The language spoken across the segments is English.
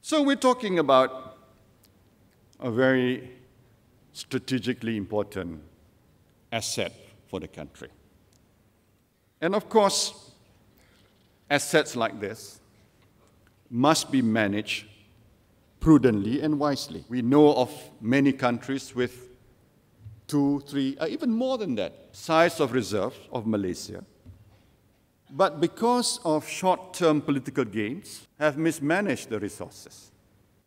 So we're talking about a very strategically important asset for the country. And of course, assets like this must be managed prudently and wisely. We know of many countries with 2, 3, or even more than that, size of reserves of Malaysia, but because of short-term political gains, have mismanaged the resources.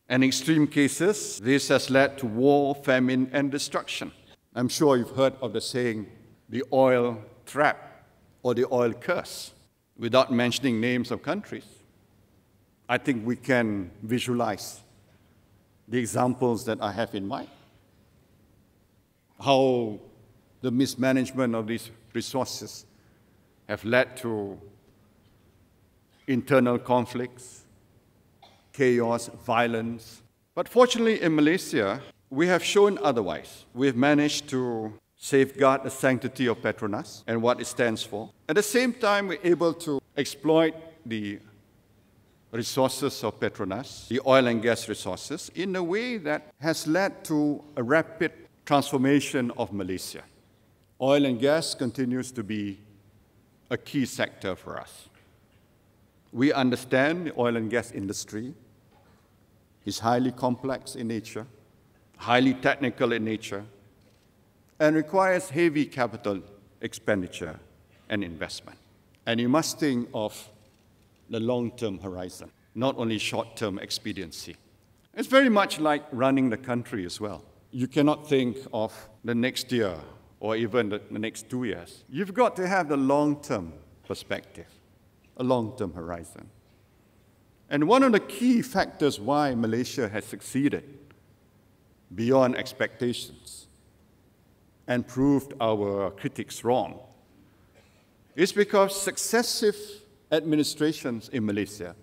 In extreme cases, this has led to war, famine, and destruction. I'm sure you've heard of the saying, the oil trap or the oil curse, without mentioning names of countries. I think we can visualize the examples that I have in mind. How the mismanagement of these resources have led to internal conflicts, chaos, violence. But fortunately in Malaysia, we have shown otherwise. We've managed to safeguard the sanctity of Petronas and what it stands for. At the same time, we're able to exploit the resources of Petronas, the oil and gas resources, in a way that has led to a rapid transformation of Malaysia. Oil and gas continues to be a key sector for us. We understand the oil and gas industry is highly complex in nature, highly technical in nature, and requires heavy capital expenditure and investment. And you must think of the long-term horizon, not only short-term expediency. It's very much like running the country as well. You cannot think of the next year or even the next 2 years. You've got to have the long-term perspective, a long-term horizon. And one of the key factors why Malaysia has succeeded beyond expectations and proved our critics wrong is because successive administrations in Malaysia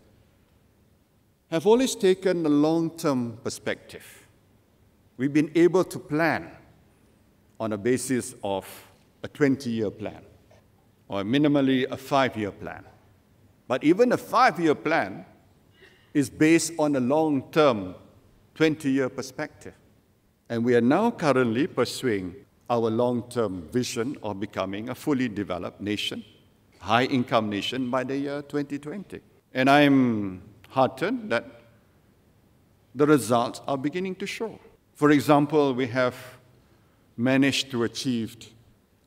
have always taken a long-term perspective. We've been able to plan on a basis of a 20-year plan, or minimally a 5-year plan. But even a 5-year plan is based on a long-term 20-year perspective. And we are now currently pursuing our long-term vision of becoming a fully developed nation, high-income nation by the year 2020. And I'm heartened that the results are beginning to show. For example, we have managed to achieve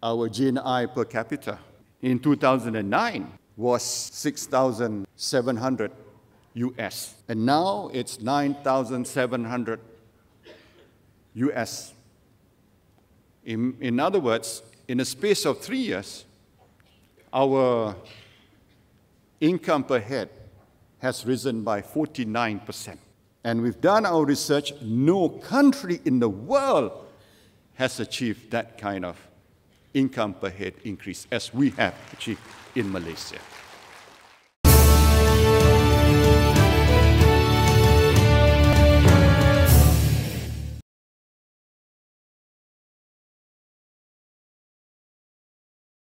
our GNI per capita in 2009 was 6,700 US, and now it's 9,700 US. In other words, in a space of 3 years, our income per head has risen by 49%. And we've done our research, no country in the world has achieved that kind of income per head increase as we have achieved in Malaysia.